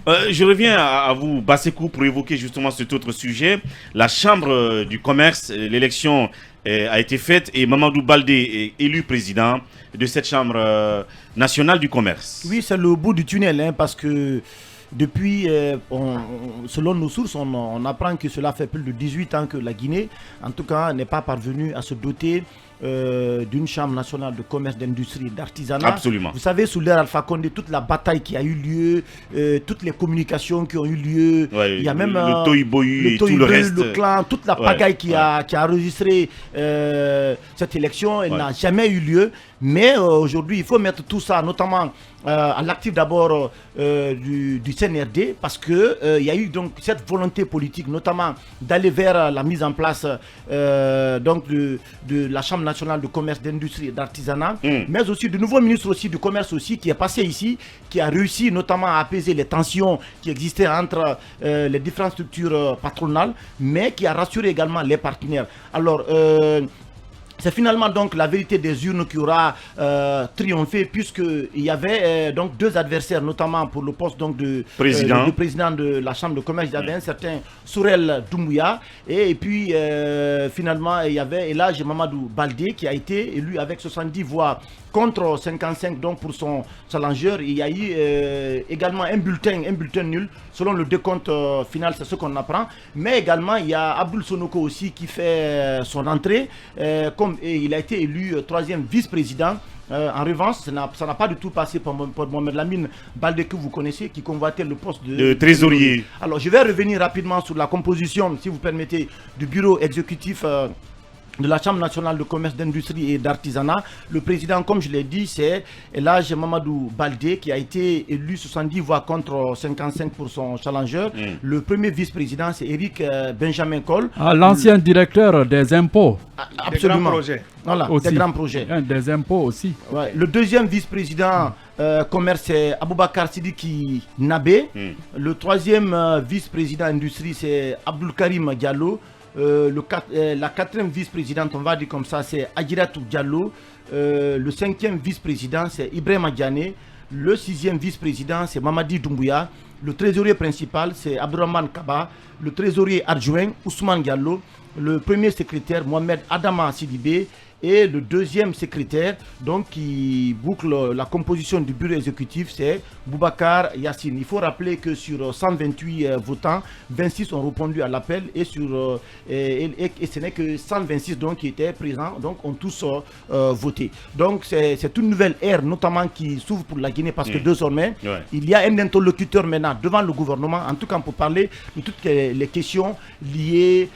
Je reviens à vous, Bassekou, pour évoquer justement cet autre sujet. La Chambre du commerce, l'élection a été faite et Mamadou Baldé est élu président de cette Chambre nationale du commerce. Oui, c'est le bout du tunnel, hein, parce que depuis, selon nos sources, on apprend que cela fait plus de 18 ans que la Guinée, en tout cas, n'est pas parvenue à se doter d'une chambre nationale de commerce, d'industrie et d'artisanat. Absolument. Vous savez, sous l'ère Alpha Condé, toute la bataille qui a eu lieu, toutes les communications qui ont eu lieu, Ouais, il y a même le Toïboï et tout le reste. le clan, toute la pagaille qui a enregistré cette élection, elle n'a jamais eu lieu. Mais aujourd'hui, il faut mettre tout ça, notamment à l'actif d'abord du CNRD, parce qu'il y a eu donc cette volonté politique, notamment d'aller vers la mise en place donc de la Chambre nationale de commerce, d'industrie et d'artisanat, mais aussi du nouveau ministre aussi du commerce aussi qui est passé ici, qui a réussi notamment à apaiser les tensions qui existaient entre les différentes structures patronales, mais qui a rassuré également les partenaires. Alors, c'est finalement donc la vérité des urnes qui aura triomphé, puisqu'il y avait donc deux adversaires, notamment pour le poste donc de président de la Chambre de commerce. Il y avait un certain Sourel Doumbouya et puis finalement il y avait Elhadji Mamadou Baldé qui a été élu avec 70 voix contre 55 donc pour son challenger. Il y a eu également un bulletin nul selon le décompte final, c'est ce qu'on apprend. Mais également il y a Abdoul Sonoko aussi qui fait son entrée et il a été élu troisième vice-président. En revanche, ça n'a pas du tout passé pour Mohamed Lamine Baldé que vous connaissez, qui convoitait le poste de trésorier. Alors, je vais revenir rapidement sur la composition, si vous permettez, du bureau exécutif de la Chambre nationale de commerce, d'industrie et d'artisanat. Le président, comme je l'ai dit, c'est Elhadji Mamadou Baldé qui a été élu 70 voix contre 55 pour son challenger. Le premier vice-président, c'est Eric Benjamin Cole. L'ancien directeur des impôts. Absolument. Des grands projets. Voilà, des grands projets. Des impôts aussi. Ouais. Le deuxième vice-président commerce, c'est Aboubakar Sidiki Nabé. Le troisième vice-président industrie, c'est Abdoul Karim Diallo. La quatrième vice-présidente, on va dire comme ça, c'est Adjiratou Diallo. Le cinquième vice-président, c'est Ibrahima Diané. Le sixième vice-président, c'est Mamadi Doumbouya. Le trésorier principal, c'est Abdourahmane Kaba. Le trésorier adjoint, Ousmane Diallo. Le premier secrétaire, Mohamed Adama Sidibé. Et le deuxième secrétaire, donc qui boucle la composition du bureau exécutif, c'est Boubacar Yassine. Il faut rappeler que sur 128 votants, 26 ont répondu à l'appel et ce n'est que 126 donc, qui étaient présents, donc ont tous voté. Donc c'est une nouvelle ère notamment qui s'ouvre pour la Guinée parce que désormais, il y a un interlocuteur maintenant devant le gouvernement, en tout cas pour parler de toutes les questions liées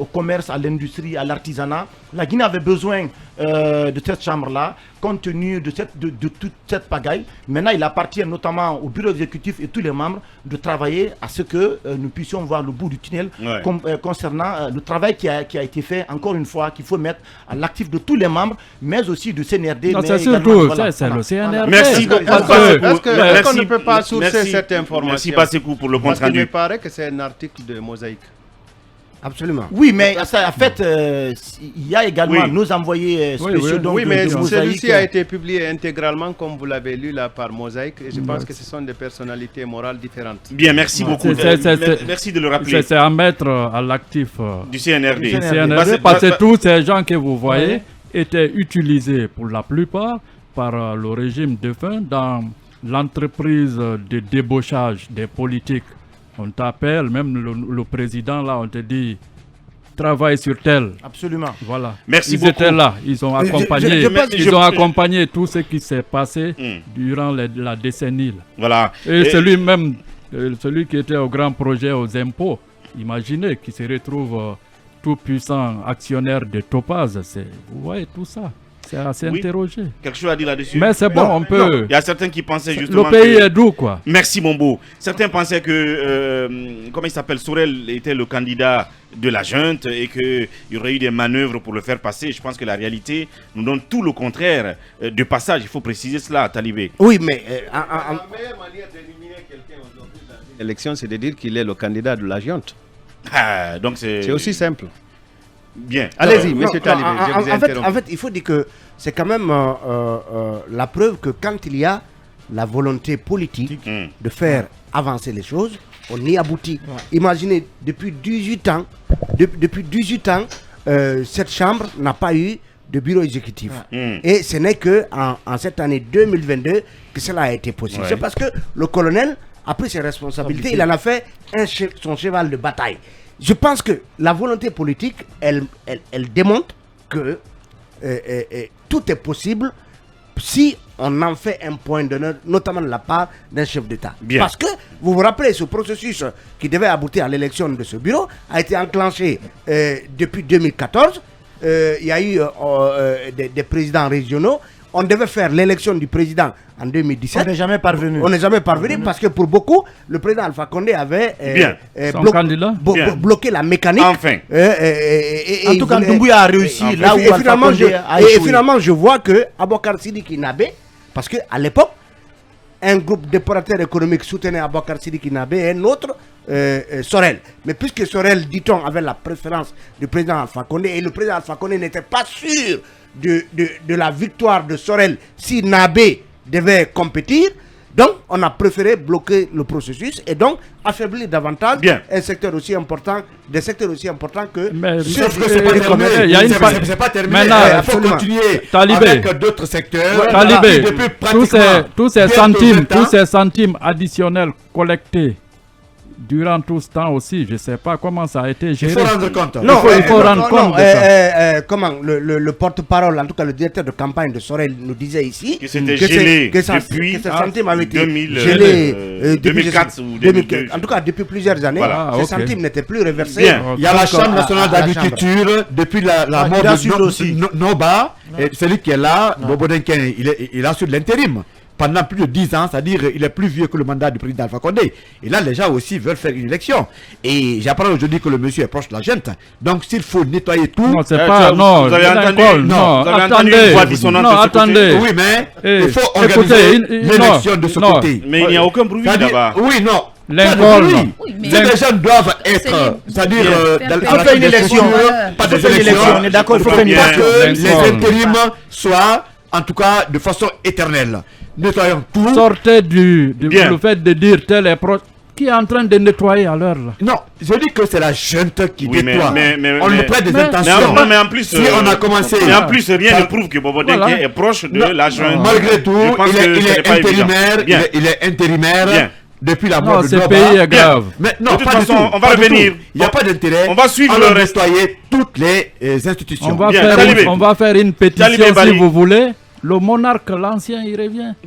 au commerce, à l'industrie, à l'artisanat. La Guinée avait besoin de cette chambre-là, compte tenu de toute cette pagaille. Maintenant, il appartient notamment au bureau exécutif et tous les membres de travailler à ce que nous puissions voir le bout du tunnel concernant le travail qui a été fait, encore une fois, qu'il faut mettre à l'actif de tous les membres, mais aussi du CNRD. Non, c'est surtout, c'est le CNRD. Merci. Est-ce qu'on ne peut pas sourcer cette information? Merci Bassekou pour le compte rendu. Il me paraît que c'est un article de Mosaïque. Absolument. Oui, mais en fait, il y a également nos envoyés spéciaux. Oui, mais celui-ci a été publié intégralement, comme vous l'avez lu là, par Mosaïque. Et je pense que ce sont des personnalités morales différentes. Bien, merci beaucoup. Merci de le rappeler. C'est à mettre à l'actif du CNRD. Parce que tous ces gens que vous voyez étaient utilisés pour la plupart par le régime défunt dans l'entreprise de débauchage des politiques. On t'appelle, même le président là, on te dit travaille sur tel. Absolument. Voilà. Merci beaucoup. Ils étaient là, ils ont accompagné, ils ont accompagné tout ce qui s'est passé durant la décennie. Voilà. Et celui qui était au grand projet aux impôts, imaginez qu'il se retrouve tout puissant actionnaire de Topaz. Vous voyez tout ça. C'est assez interrogé. Quelque chose à dire là-dessus? Mais c'est bon, on peut. Il y a certains qui pensaient justement. Le pays est doux, quoi. Merci, mon beau. Certains pensaient que, comment il s'appelle, Sourel était le candidat de la junte et qu'il y aurait eu des manœuvres pour le faire passer. Je pense que la réalité nous donne tout le contraire de passage. Il faut préciser cela, Talibé. Oui, mais. La meilleure manière d'éliminer quelqu'un aujourd'hui dans une élection, c'est de dire qu'il est le candidat de la junte. Donc c'est aussi simple. Bien. Allez-y, monsieur Talibé. En fait, il faut dire que c'est quand même la preuve que quand il y a la volonté politique de faire avancer les choses, on y aboutit. Imaginez, depuis 18 ans, cette chambre n'a pas eu de bureau exécutif. Et ce n'est que en cette année 2022 que cela a été possible. C'est parce que le colonel a pris ses responsabilités, il en a fait son cheval de bataille. Je pense que la volonté politique, elle démontre que tout est possible si on en fait un point d'honneur, notamment de la part d'un chef d'État. Parce que, vous vous rappelez, ce processus qui devait aboutir à l'élection de ce bureau a été enclenché depuis 2014. Il y a eu des présidents régionaux. On devait faire l'élection du président en 2017. On n'est jamais parvenu. On n'est jamais parvenu parce que pour beaucoup, le président Alpha Condé avait bloqué la mécanique. Enfin. En tout cas, Doumbouya a réussi là où Alpha Condé a échoué. Et finalement, je vois que Aboubacar Sidiki Nabé, parce qu'à l'époque, un groupe d'opérateurs économiques soutenait Aboubacar Sidiki Nabé et un autre, Sorel. Mais puisque Sorel, dit-on, avait la préférence du président Alpha Condé et le président Alpha Condé n'était pas sûr de la victoire de Sorel si Nabé devait compétir, donc on a préféré bloquer le processus et donc affaiblir davantage un secteur aussi important, des secteurs aussi importants que... Sauf que c'est pas terminé. C'est pas terminé. Il faut continuer avec d'autres secteurs. Talibé, tous ces centimes additionnels collectés durant tout ce temps aussi, je ne sais pas comment ça a été géré. Il faut rendre compte. Il faut rendre compte de ça. Comment le porte-parole, en tout cas le directeur de campagne de Sorel nous disait ici que c'était gelé depuis ces centimes avaient été gelés 2004 ou 2002. En tout cas depuis plusieurs années, ces centimes n'étaient plus reversés. Il y a la Chambre nationale d'agriculture depuis la mort de Noba, celui qui est là, Bobo Denken, il assure l'intérim. Pendant plus de 10 ans, c'est-à-dire il est plus vieux que le mandat du président Alpha Condé. Et là, les gens aussi veulent faire une élection. Et j'apprends aujourd'hui que le monsieur est proche de la junte. Donc, s'il faut nettoyer tout... Non, c'est pas... Non, vous avez entendu, attendez. Oui, mais il faut organiser l'élection de ce côté. Mais il n'y a aucun bruit là-bas. Oui, non. L'incol. Les gens doivent être... C'est-à-dire... Il faut faire une élection. Pas des élections. On est d'accord, il faut faire une élection. Que les intérims soient, en tout cas, de façon éternelle. Nettoyons tout. Sortez le fait de dire tel est proche. Qui est en train de nettoyer à l'heure là? Non, je dis que c'est la junte qui nettoie. On nous prête des intentions. Mais en plus, si on a commencé. Mais en plus, rien ne prouve que Bobo Denke est proche de la junte. Malgré tout, il est intérimaire. Depuis la mort de ce pays est grave. Mais non, de toute façon, on va revenir. Il n'y a pas d'intérêt. On va suivre le nettoyer toutes les institutions. On va faire une pétition si vous voulez. Le monarque, l'ancien, il revient.